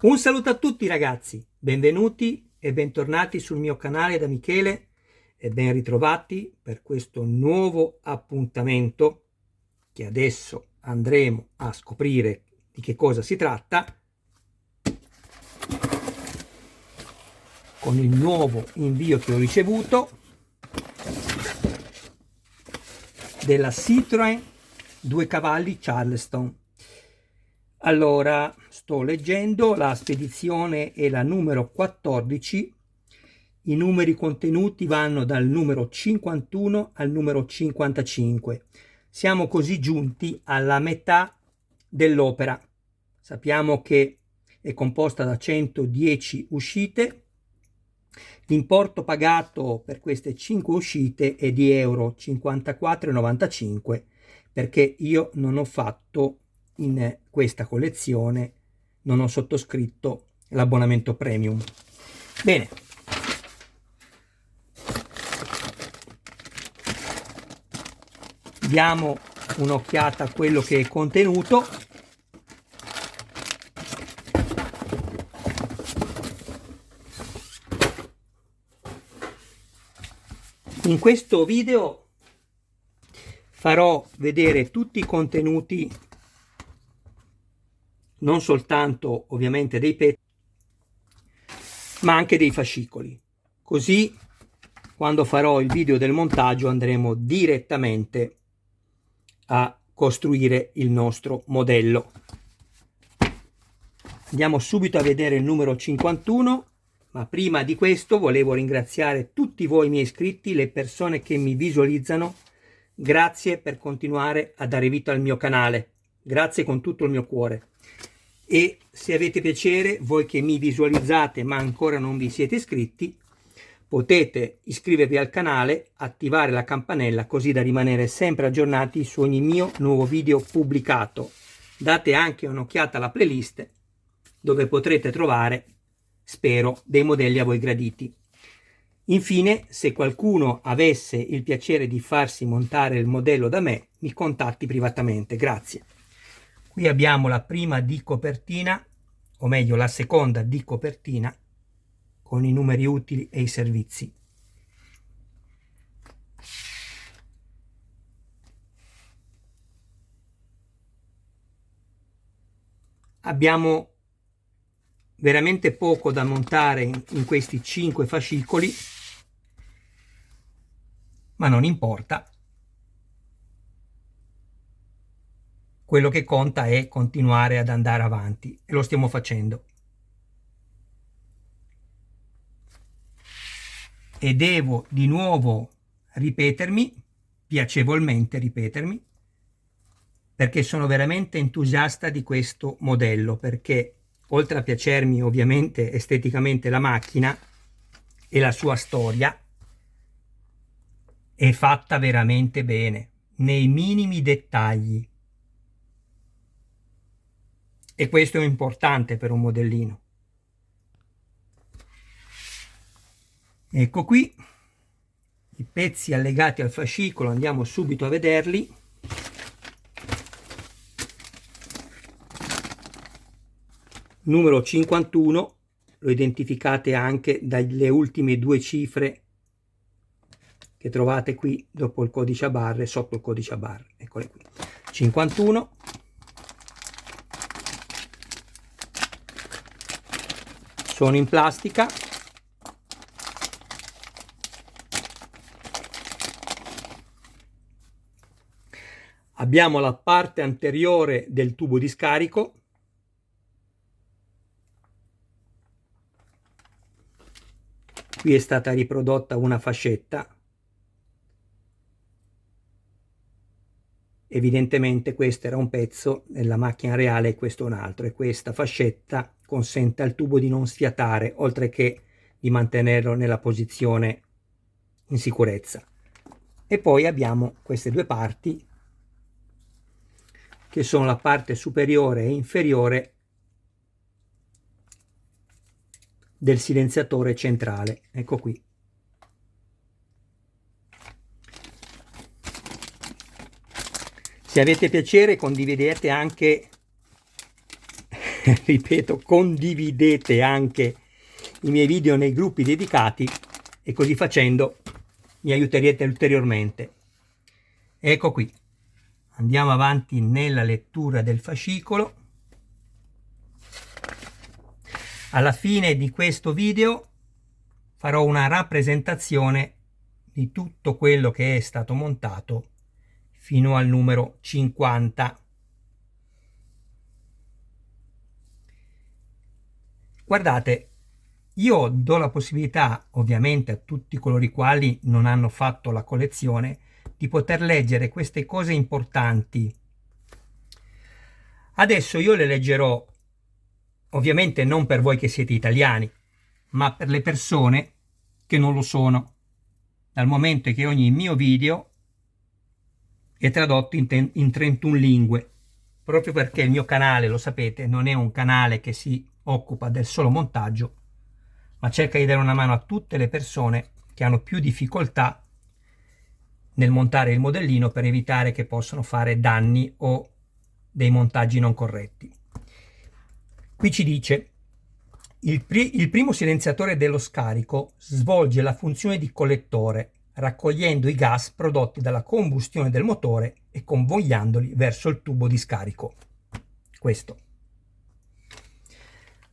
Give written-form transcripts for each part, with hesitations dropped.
Un saluto a tutti ragazzi, benvenuti e bentornati sul mio canale da Michele e ben ritrovati per questo nuovo appuntamento che adesso andremo a scoprire di che cosa si tratta con il nuovo invio che ho ricevuto della Citroën 2 cavalli Charleston. Allora, sto leggendo, la spedizione è la numero 14, i numeri contenuti vanno dal numero 51 al numero 55. Siamo così giunti alla metà dell'opera. Sappiamo che è composta da 110 uscite. L'importo pagato per queste 5 uscite è di euro 54,95 perché io non ho fatto in questa collezione, non ho sottoscritto l'abbonamento premium. Bene, diamo un'occhiata a quello che è contenuto. In questo video farò vedere tutti i contenuti, non soltanto ovviamente dei pezzi, ma anche dei fascicoli. Così quando farò il video del montaggio andremo direttamente a costruire il nostro modello. Andiamo subito a vedere il numero 51, ma prima di questo volevo ringraziare tutti voi miei iscritti, le persone che mi visualizzano. Grazie per continuare a dare vita al mio canale, grazie con tutto il mio cuore. E se avete piacere, voi che mi visualizzate ma ancora non vi siete iscritti, potete iscrivervi al canale, attivare la campanella così da rimanere sempre aggiornati su ogni mio nuovo video pubblicato. Date anche un'occhiata alla playlist dove potrete trovare, spero, dei modelli a voi graditi. Infine, se qualcuno avesse il piacere di farsi montare il modello da me, mi contatti privatamente. Grazie. Qui abbiamo la prima di copertina, o meglio la seconda di copertina, con i numeri utili e i servizi. Abbiamo veramente poco da montare in questi 5 fascicoli, ma non importa. Quello che conta è continuare ad andare avanti e lo stiamo facendo. E devo di nuovo ripetermi, piacevolmente ripetermi, perché sono veramente entusiasta di questo modello, perché oltre a piacermi ovviamente esteticamente la macchina e la sua storia, è fatta veramente bene, nei minimi dettagli. E questo è importante per un modellino. Ecco qui i pezzi allegati al fascicolo, andiamo subito a vederli. Numero 51, lo identificate anche dalle ultime 2 cifre che trovate qui dopo il codice a barre, sotto il codice a barre. Eccole qui. 51. Sono in plastica. Abbiamo la parte anteriore del tubo di scarico. Qui è stata riprodotta una fascetta. Evidentemente questo era un pezzo nella macchina reale e questo un altro, e questa fascetta consente al tubo di non sfiatare, oltre che di mantenerlo nella posizione in sicurezza. E poi abbiamo queste due parti che sono la parte superiore e inferiore del silenziatore centrale. Ecco qui. Se avete piacere condividete anche ripeto, condividete anche i miei video nei gruppi dedicati e così facendo mi aiuterete ulteriormente. Ecco qui, andiamo avanti nella lettura del fascicolo. Alla fine di questo video farò una rappresentazione di tutto quello che è stato montato fino al numero 50. Guardate, io do la possibilità, ovviamente, a tutti coloro i quali non hanno fatto la collezione, di poter leggere queste cose importanti. Adesso io le leggerò, ovviamente non per voi che siete italiani, ma per le persone che non lo sono, dal momento che ogni mio video è tradotto in 31 lingue, proprio perché il mio canale, lo sapete, non è un canale che si occupa del solo montaggio, ma cerca di dare una mano a tutte le persone che hanno più difficoltà nel montare il modellino per evitare che possano fare danni o dei montaggi non corretti. Qui ci dice: il primo silenziatore dello scarico svolge la funzione di collettore, raccogliendo i gas prodotti dalla combustione del motore e convogliandoli verso il tubo di scarico. Questo.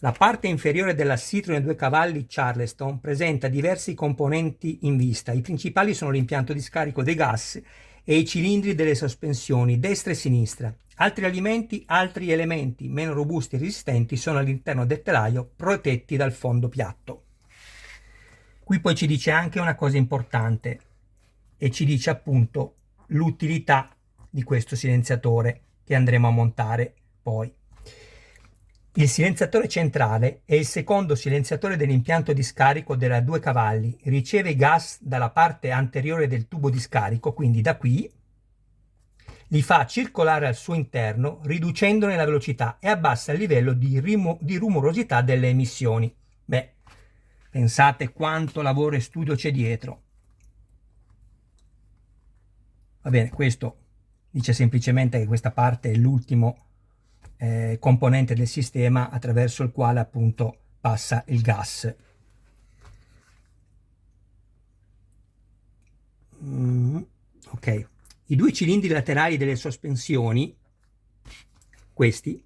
La parte inferiore della Citroen 2 cavalli Charleston presenta diversi componenti in vista. I principali sono l'impianto di scarico dei gas e i cilindri delle sospensioni destra e sinistra. Altri elementi meno robusti e resistenti sono all'interno del telaio, protetti dal fondo piatto. Qui poi ci dice anche una cosa importante e ci dice appunto l'utilità di questo silenziatore che andremo a montare poi. Il silenziatore centrale è il secondo silenziatore dell'impianto di scarico della 2 cavalli, riceve i gas dalla parte anteriore del tubo di scarico, quindi da qui, li fa circolare al suo interno riducendone la velocità e abbassa il livello di rumorosità delle emissioni. Beh, pensate quanto lavoro e studio c'è dietro. Va bene, questo dice semplicemente che questa parte è l'ultimo componente del sistema attraverso il quale appunto passa il gas. Ok, i due cilindri laterali delle sospensioni, questi,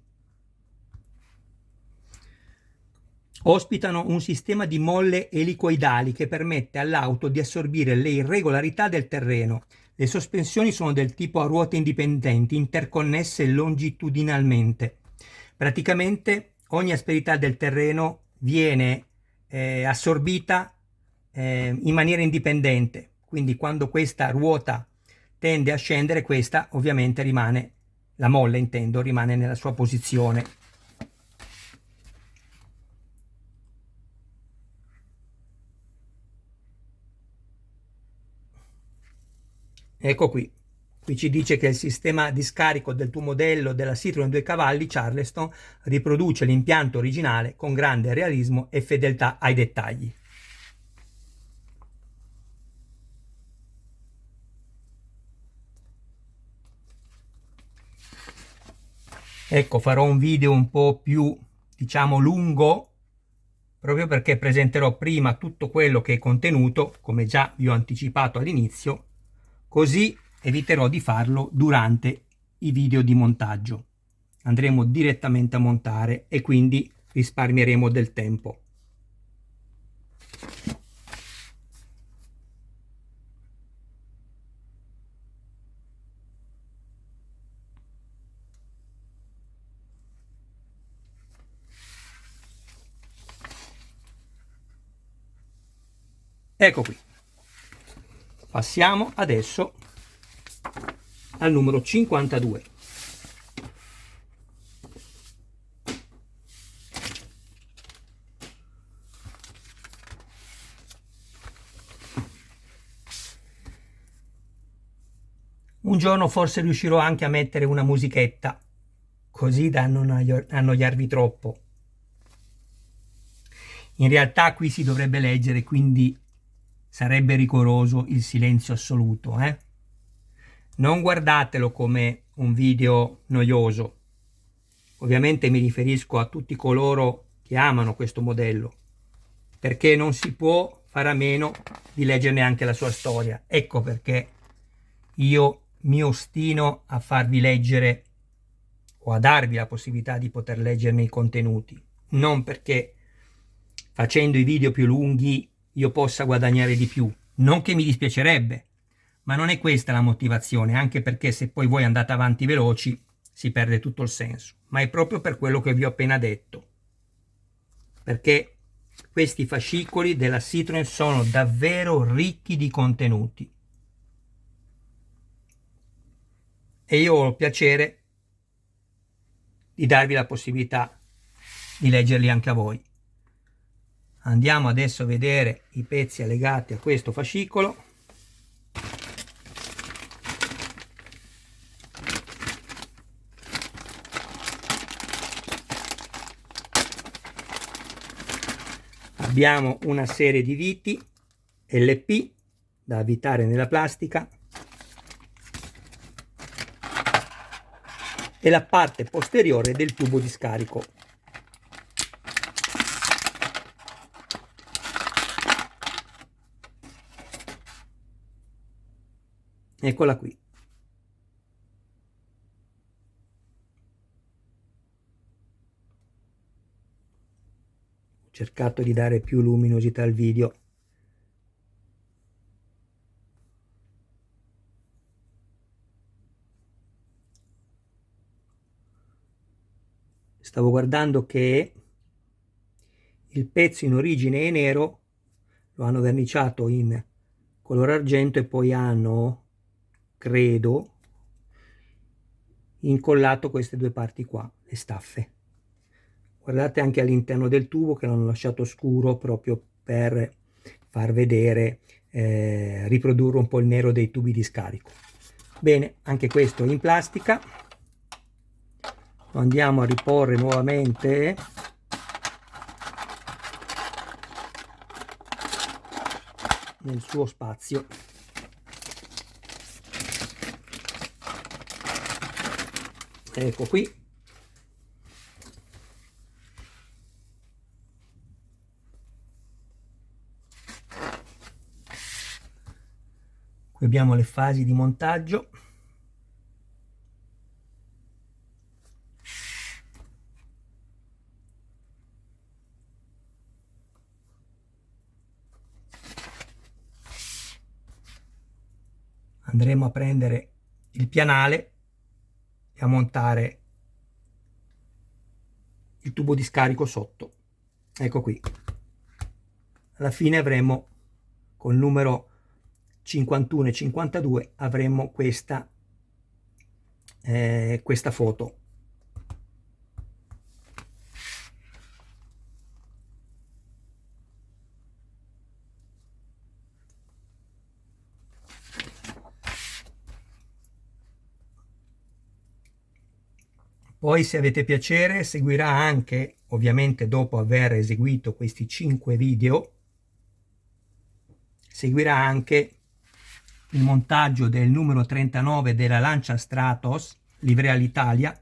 ospitano un sistema di molle elicoidali che permette all'auto di assorbire le irregolarità del terreno. Le sospensioni sono del tipo a ruote indipendenti, interconnesse longitudinalmente. Praticamente ogni asperità del terreno viene assorbita in maniera indipendente. Quindi quando questa ruota tende a scendere, questa ovviamente rimane, la molla intendo, rimane nella sua posizione. Ecco qui ci dice che il sistema di scarico del tuo modello della Citroen 2 cavalli Charleston riproduce l'impianto originale con grande realismo e fedeltà ai dettagli. Ecco, farò un video un po' più, diciamo, lungo, proprio perché presenterò prima tutto quello che è contenuto, come già vi ho anticipato all'inizio, così eviterò di farlo durante i video di montaggio. Andremo direttamente a montare e quindi risparmieremo del tempo. Ecco qui. Passiamo adesso al numero 52. Un giorno forse riuscirò anche a mettere una musichetta, così da non annoiarvi troppo. In realtà qui si dovrebbe leggere, quindi sarebbe rigoroso il silenzio assoluto, Non guardatelo come un video noioso, Ovviamente mi riferisco a tutti coloro che amano questo modello, perché non si può fare a meno di leggerne anche la sua storia. Ecco perché io mi ostino a farvi leggere o a darvi la possibilità di poter leggerne i contenuti, non perché facendo i video più lunghi io possa guadagnare di più, non che mi dispiacerebbe, ma non è questa la motivazione, anche perché se poi voi andate avanti veloci si perde tutto il senso, ma è proprio per quello che vi ho appena detto, perché questi fascicoli della Citroen sono davvero ricchi di contenuti e io ho il piacere di darvi la possibilità di leggerli anche a voi. Andiamo adesso a vedere i pezzi allegati a questo fascicolo. Abbiamo una serie di viti LP da avvitare nella plastica e la parte posteriore del tubo di scarico. Eccola qui. Ho cercato di dare più luminosità al video. Stavo guardando che il pezzo in origine è nero, lo hanno verniciato in color argento e poi hanno, credo, incollato queste due parti qua, le staffe. Guardate anche all'interno del tubo che l'hanno lasciato scuro proprio per far vedere, riprodurre un po' il nero dei tubi di scarico. Bene, anche questo è in plastica. Lo andiamo a riporre nuovamente nel suo spazio. Ecco qui. Qui abbiamo le fasi di montaggio. Andremo a prendere il pianale e a montare il tubo di scarico sotto. Ecco qui. Alla fine avremo, col numero 51 e 52, avremo questa foto. Poi, se avete piacere, seguirà anche, ovviamente dopo aver eseguito questi 5 video, seguirà anche il montaggio del numero 39 della Lancia Stratos, livrea l'Italia,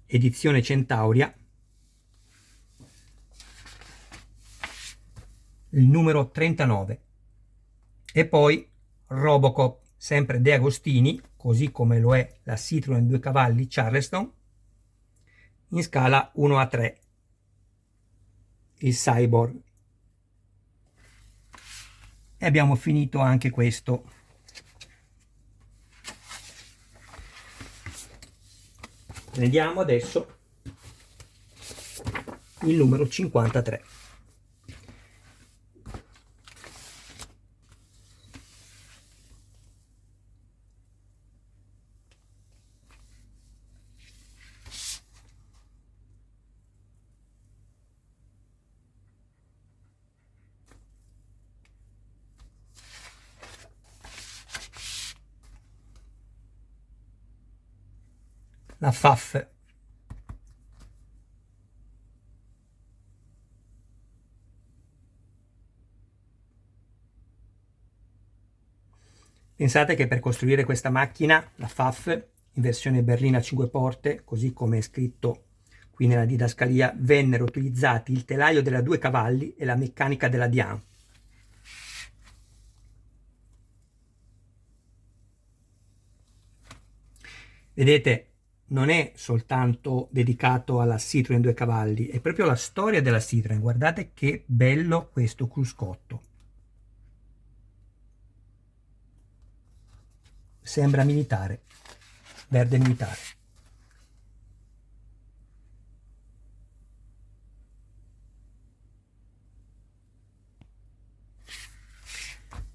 edizione Centauria, il numero 39, e poi Robocop, sempre De Agostini, così come lo è la Citroen 2 cavalli Charleston, in scala 1:3, il Cyborg. E abbiamo finito anche questo. Prendiamo adesso il numero 53. La FAF. Pensate che per costruire questa macchina, la FAF, in versione berlina 5 porte, così come è scritto qui nella didascalia, vennero utilizzati il telaio della 2 cavalli e la meccanica della Diane. Vedete, non è soltanto dedicato alla Citroen 2 cavalli, è proprio la storia della Citroen. Guardate che bello questo cruscotto. Sembra militare, verde militare.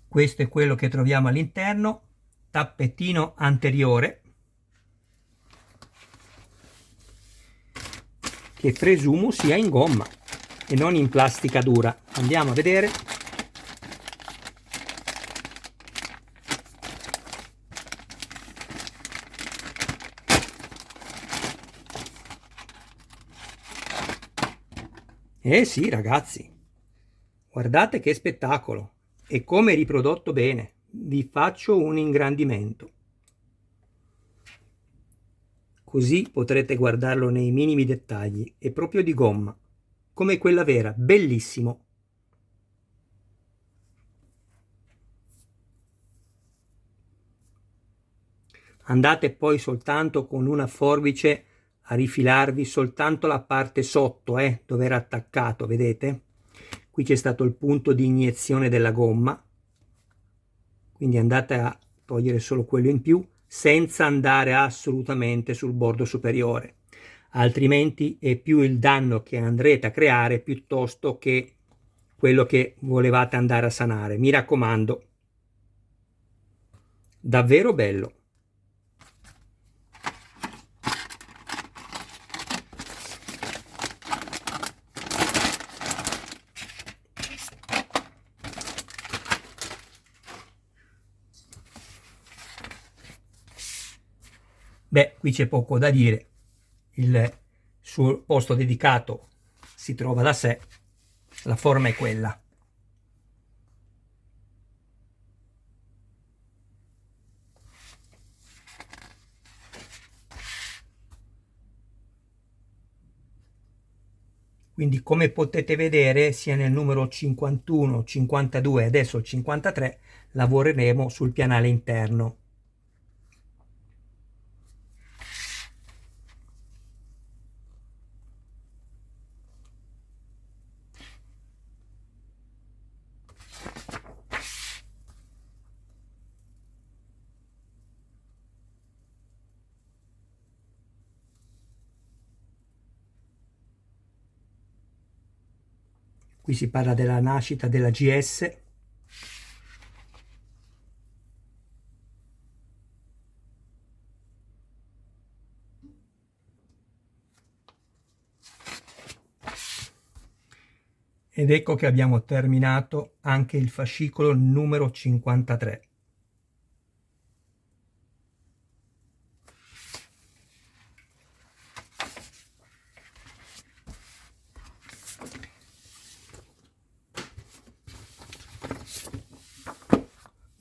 Questo è quello che troviamo all'interno, tappettino anteriore, che presumo sia in gomma e non in plastica dura. Andiamo a vedere. Eh sì, ragazzi, guardate che spettacolo e come è riprodotto bene. Vi faccio un ingrandimento, così potrete guardarlo nei minimi dettagli. È proprio di gomma, come quella vera, bellissimo. Andate poi soltanto con una forbice a rifilarvi soltanto la parte sotto, dove era attaccato, vedete? Qui c'è stato il punto di iniezione della gomma, quindi andate a togliere solo quello in più senza andare assolutamente sul bordo superiore, altrimenti è più il danno che andrete a creare piuttosto che quello che volevate andare a sanare. Mi raccomando, davvero bello. Beh, qui c'è poco da dire, il suo posto dedicato si trova da sé, la forma è quella. Quindi come potete vedere sia nel numero 51, 52 e adesso il 53 lavoreremo sul pianale interno. Qui si parla della nascita della GS. Ed ecco che abbiamo terminato anche il fascicolo numero 53.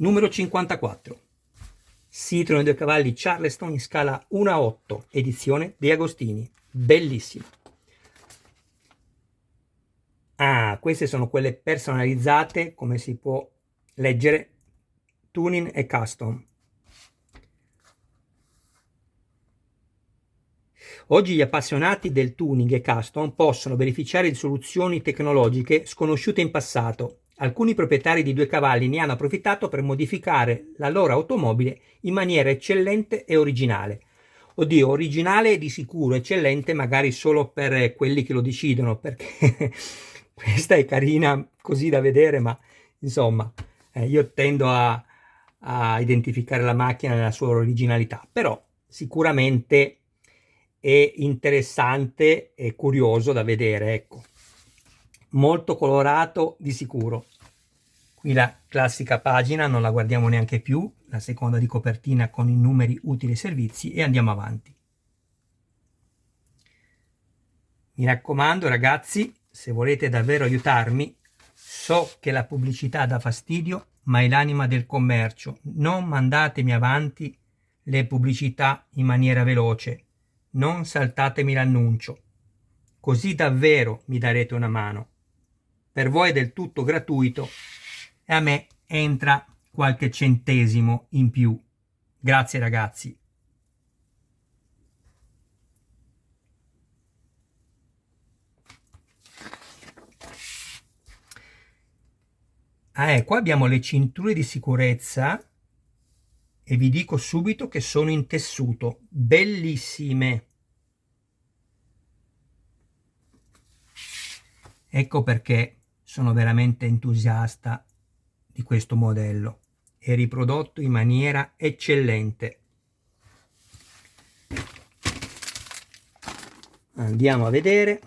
Numero 54. Citroen 2 cavalli Charleston in scala 1:8, edizione De Agostini. Bellissimo. Ah, queste sono quelle personalizzate, come si può leggere, tuning e custom. Oggi gli appassionati del tuning e custom possono beneficiare di soluzioni tecnologiche sconosciute in passato. Alcuni proprietari di 2 cavalli ne hanno approfittato per modificare la loro automobile in maniera eccellente e originale. Oddio, originale di sicuro, eccellente magari solo per quelli che lo decidono, perché questa è carina così da vedere, ma insomma, io tendo a identificare la macchina nella sua originalità, però sicuramente è interessante e curioso da vedere, ecco. Molto colorato di sicuro. Qui la classica pagina, non la guardiamo neanche più, la seconda di copertina con i numeri utili e servizi e andiamo avanti. Mi raccomando ragazzi, se volete davvero aiutarmi, so che la pubblicità dà fastidio, ma è l'anima del commercio. Non mandatemi avanti le pubblicità in maniera veloce. Non saltatemi l'annuncio. Così davvero mi darete una mano. Per voi è del tutto gratuito e a me entra qualche centesimo in più. Grazie ragazzi. Qua abbiamo le cinture di sicurezza e vi dico subito che sono in tessuto, bellissime. Ecco perché sono veramente entusiasta di questo modello. È riprodotto in maniera eccellente. Andiamo a vedere.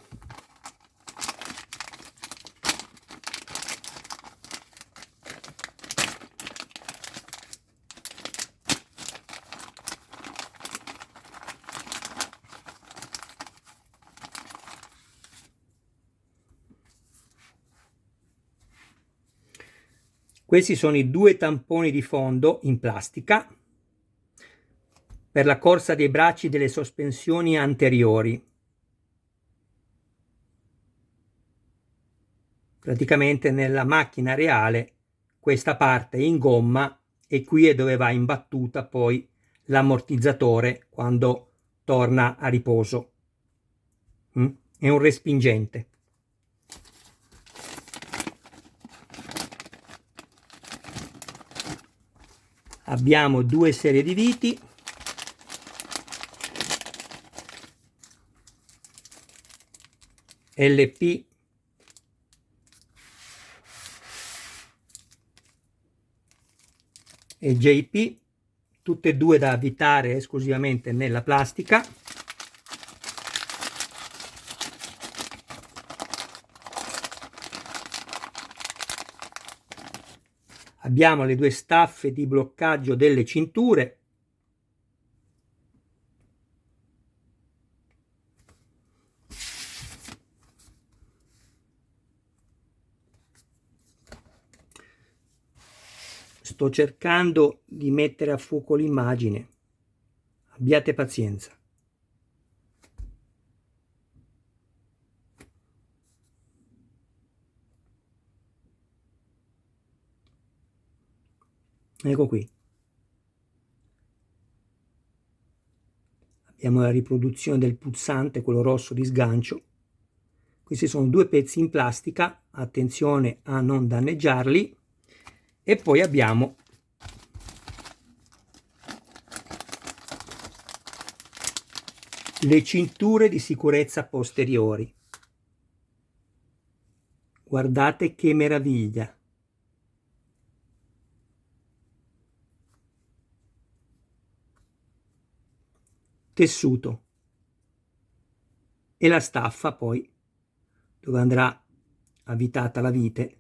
Questi sono i due tamponi di fondo in plastica per la corsa dei bracci delle sospensioni anteriori. Praticamente nella macchina reale questa parte è in gomma e qui è dove va imbattuta poi l'ammortizzatore quando torna a riposo. È un respingente. Abbiamo due serie di viti. LP e JP, tutte e due da avvitare esclusivamente nella plastica. Abbiamo le due staffe di bloccaggio delle cinture. Sto cercando di mettere a fuoco l'immagine. Abbiate pazienza. Ecco qui. Abbiamo la riproduzione del pulsante, quello rosso di sgancio. Questi sono due pezzi in plastica, attenzione a non danneggiarli. E poi abbiamo le cinture di sicurezza posteriori. Guardate che meraviglia! Tessuto e la staffa poi dove andrà avvitata la vite.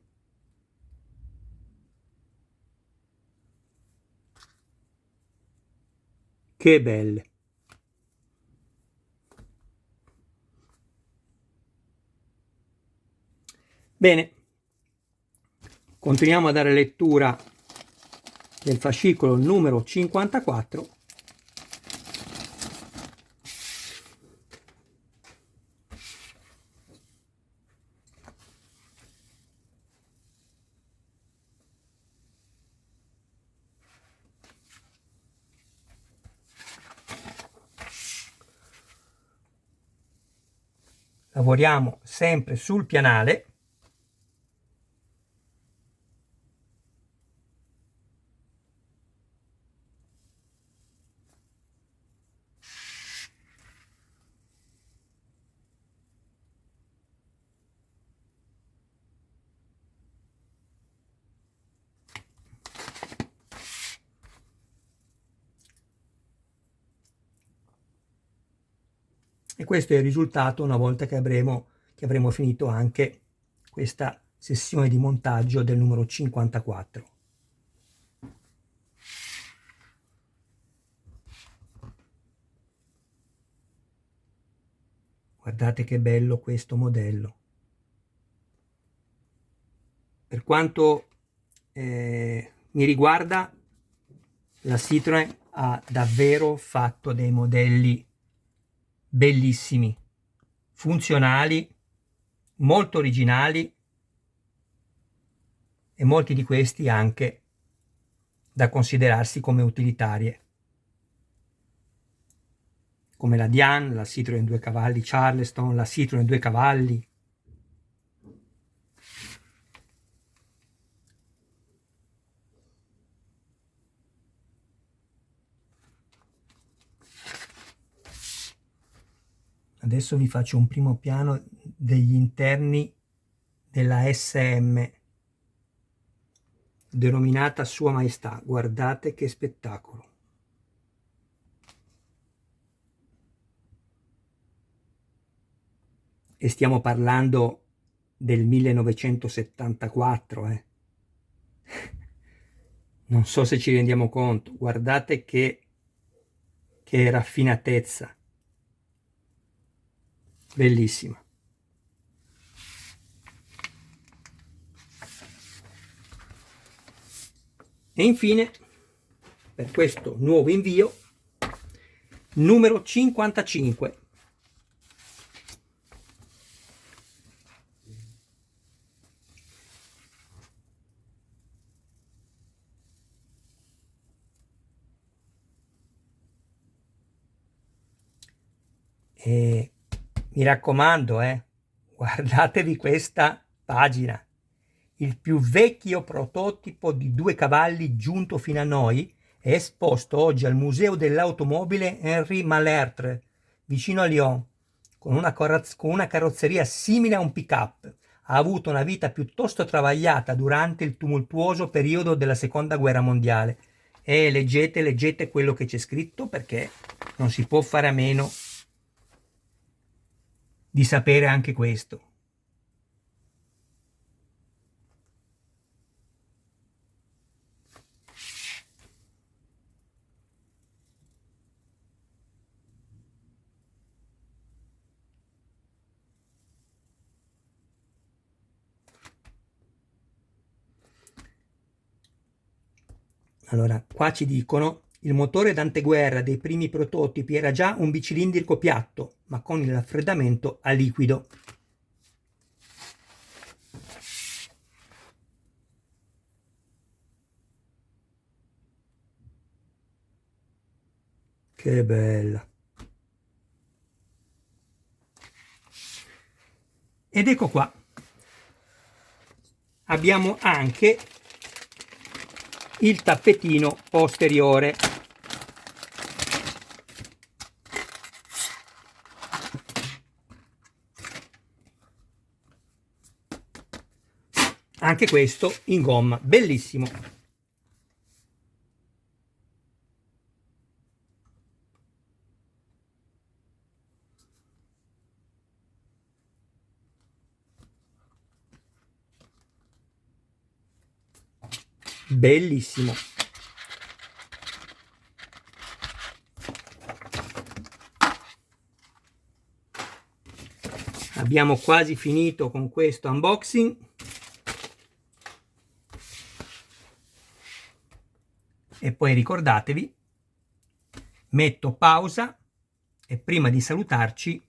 Che belle! Bene, continuiamo a dare lettura del fascicolo numero 54. Lavoriamo sempre sul pianale. E questo è il risultato una volta che avremo finito anche questa sessione di montaggio del numero 54. Guardate che bello questo modello. Per quanto mi riguarda, la Citroën ha davvero fatto dei modelli bellissimi, funzionali, molto originali e molti di questi anche da considerarsi come utilitarie, come la Diane, la Citroen 2 cavalli Charleston, la Citroen 2 cavalli. Adesso vi faccio un primo piano degli interni della SM, denominata Sua Maestà. Guardate che spettacolo. E stiamo parlando del 1974, Non so se ci rendiamo conto. Guardate che raffinatezza. Bellissima. E infine, per questo nuovo invio, numero 55. E mi raccomando, guardatevi questa pagina. Il più vecchio prototipo di 2 cavalli giunto fino a noi è esposto oggi al Museo dell'Automobile Henri Malhertre, vicino a Lyon, con una carrozzeria simile a un pick-up. Ha avuto una vita piuttosto travagliata durante il tumultuoso periodo della Seconda Guerra Mondiale. E leggete quello che c'è scritto, perché non si può fare a meno di sapere anche questo. Allora, qua ci dicono: il motore d'anteguerra dei primi prototipi era già un bicilindrico piatto, ma con il raffreddamento a liquido. Che bella! Ed ecco qua. Abbiamo anche il tappetino posteriore. Anche questo in gomma, bellissimo. Bellissimo. Abbiamo quasi finito con questo unboxing. E poi ricordatevi, metto pausa e prima di salutarci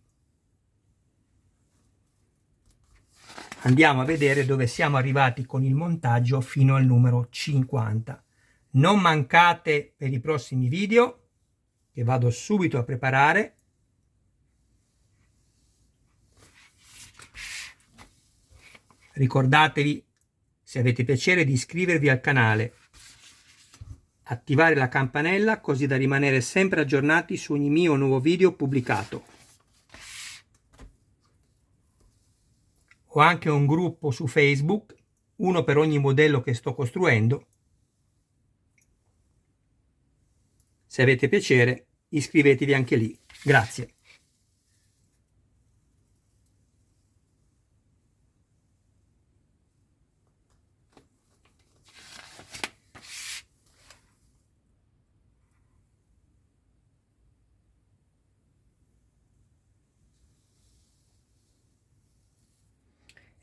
andiamo a vedere dove siamo arrivati con il montaggio fino al numero 50. Non mancate per i prossimi video, che vado subito a preparare. Ricordatevi, se avete piacere, di iscrivervi al canale, attivare la campanella così da rimanere sempre aggiornati su ogni mio nuovo video pubblicato. Ho anche un gruppo su Facebook, uno per ogni modello che sto costruendo. Se avete piacere, iscrivetevi anche lì. Grazie.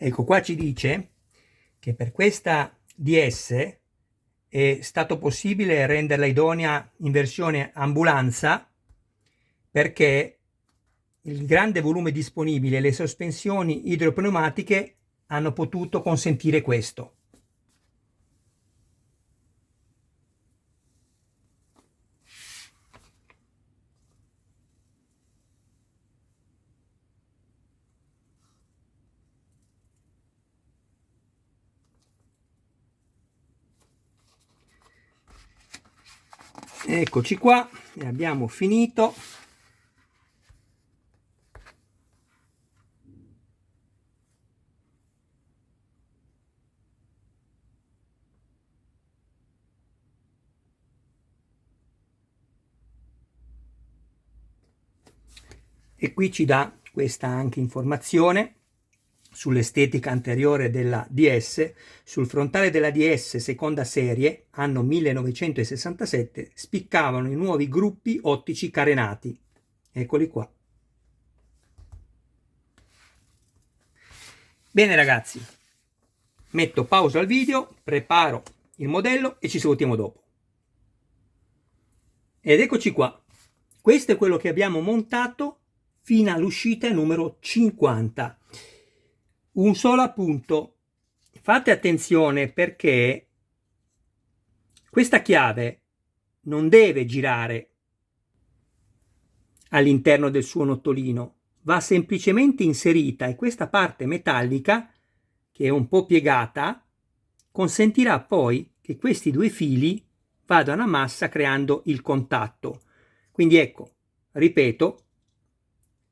Ecco, qua ci dice che per questa DS è stato possibile renderla idonea in versione ambulanza perché il grande volume disponibile e le sospensioni idropneumatiche hanno potuto consentire questo. Eccoci qua, e abbiamo finito. E qui ci dà questa anche informazione sull'estetica anteriore della DS. Sul frontale della DS seconda serie, anno 1967, spiccavano i nuovi gruppi ottici carenati. Eccoli qua. Bene ragazzi, metto pausa al video, preparo il modello e ci salutiamo dopo. Ed eccoci qua. Questo è quello che abbiamo montato fino all'uscita numero 50. Un solo appunto: fate attenzione perché questa chiave non deve girare all'interno del suo nottolino, va semplicemente inserita, e questa parte metallica, che è un po' piegata, consentirà poi che questi due fili vadano a massa creando il contatto. Quindi ecco, ripeto,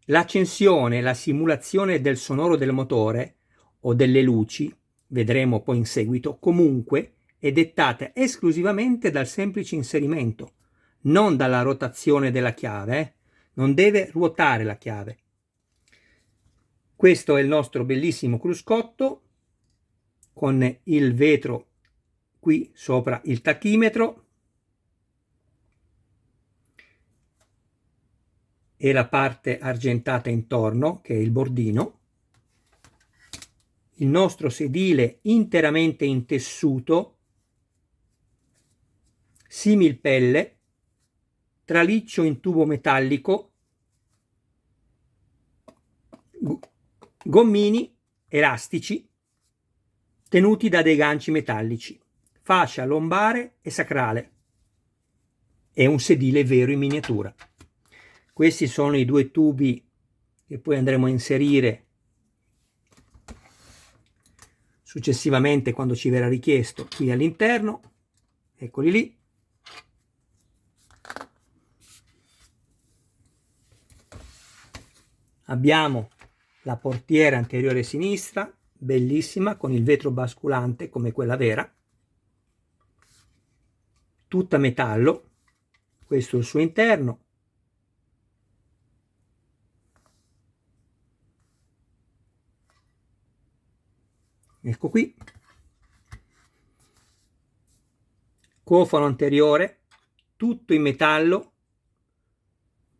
l'accensione, la simulazione del sonoro del motore o delle luci, vedremo poi in seguito, comunque è dettata esclusivamente dal semplice inserimento, non dalla rotazione della chiave. Non deve ruotare la chiave. Questo è il nostro bellissimo cruscotto con il vetro qui sopra il tachimetro e la parte argentata intorno, che è il bordino. Il nostro sedile interamente in tessuto, similpelle, traliccio in tubo metallico, gommini elastici tenuti da dei ganci metallici, fascia lombare e sacrale, e un sedile vero in miniatura. Questi sono i due tubi che poi andremo a inserire successivamente quando ci verrà richiesto qui all'interno. Eccoli lì. Abbiamo la portiera anteriore sinistra, bellissima, con il vetro basculante come quella vera, tutta metallo. Questo è il suo interno. Ecco qui. Cofano anteriore, tutto in metallo.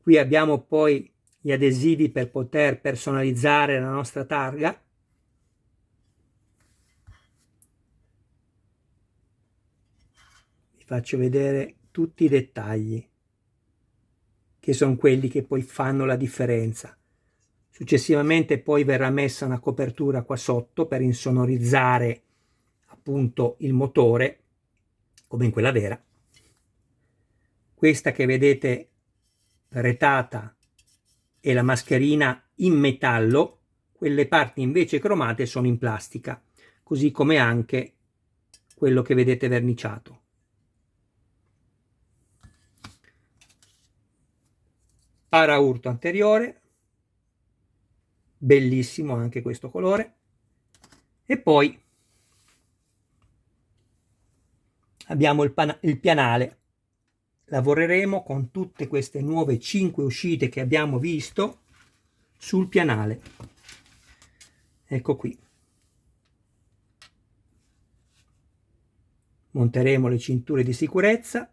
Qui abbiamo poi gli adesivi per poter personalizzare la nostra targa. Vi faccio vedere tutti i dettagli, che sono quelli che poi fanno la differenza. Successivamente poi verrà messa una copertura qua sotto per insonorizzare appunto il motore, come in quella vera. Questa che vedete retata è la mascherina in metallo, quelle parti invece cromate sono in plastica, così come anche quello che vedete verniciato. Paraurto anteriore, bellissimo anche questo colore, e poi abbiamo il pianale. Lavoreremo con tutte queste nuove 5 uscite che abbiamo visto sul pianale. Ecco qui. Monteremo le cinture di sicurezza,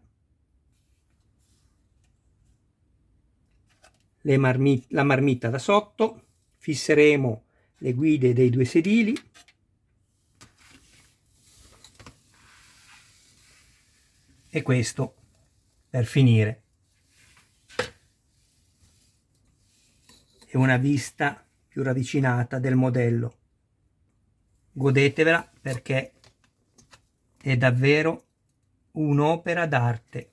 la marmitta da sotto, fisseremo le guide dei due sedili, E questo per finire è una vista più ravvicinata del modello. Godetevela perché è davvero un'opera d'arte.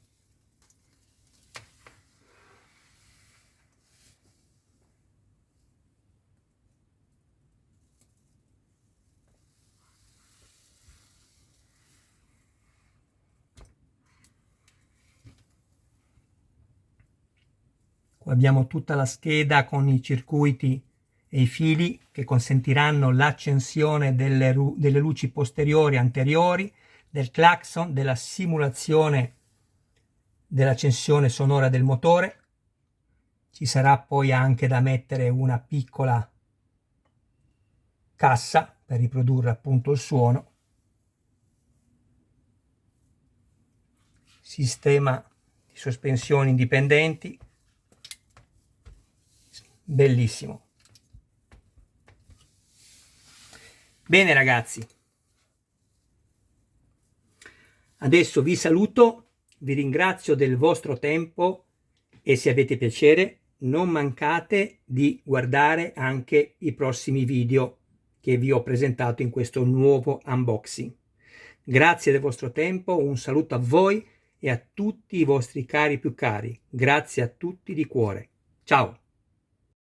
Qua abbiamo tutta la scheda con i circuiti e i fili che consentiranno l'accensione delle luci posteriori e anteriori, del clacson, della simulazione dell'accensione sonora del motore. Ci sarà poi anche da mettere una piccola cassa per riprodurre appunto il suono. Sistema di sospensioni indipendenti. Bellissimo. Bene ragazzi, adesso vi saluto, vi ringrazio del vostro tempo e se avete piacere non mancate di guardare anche i prossimi video che vi ho presentato in questo nuovo unboxing. Grazie del vostro tempo, un saluto a voi e a tutti i vostri cari più cari. Grazie a tutti di cuore. Ciao!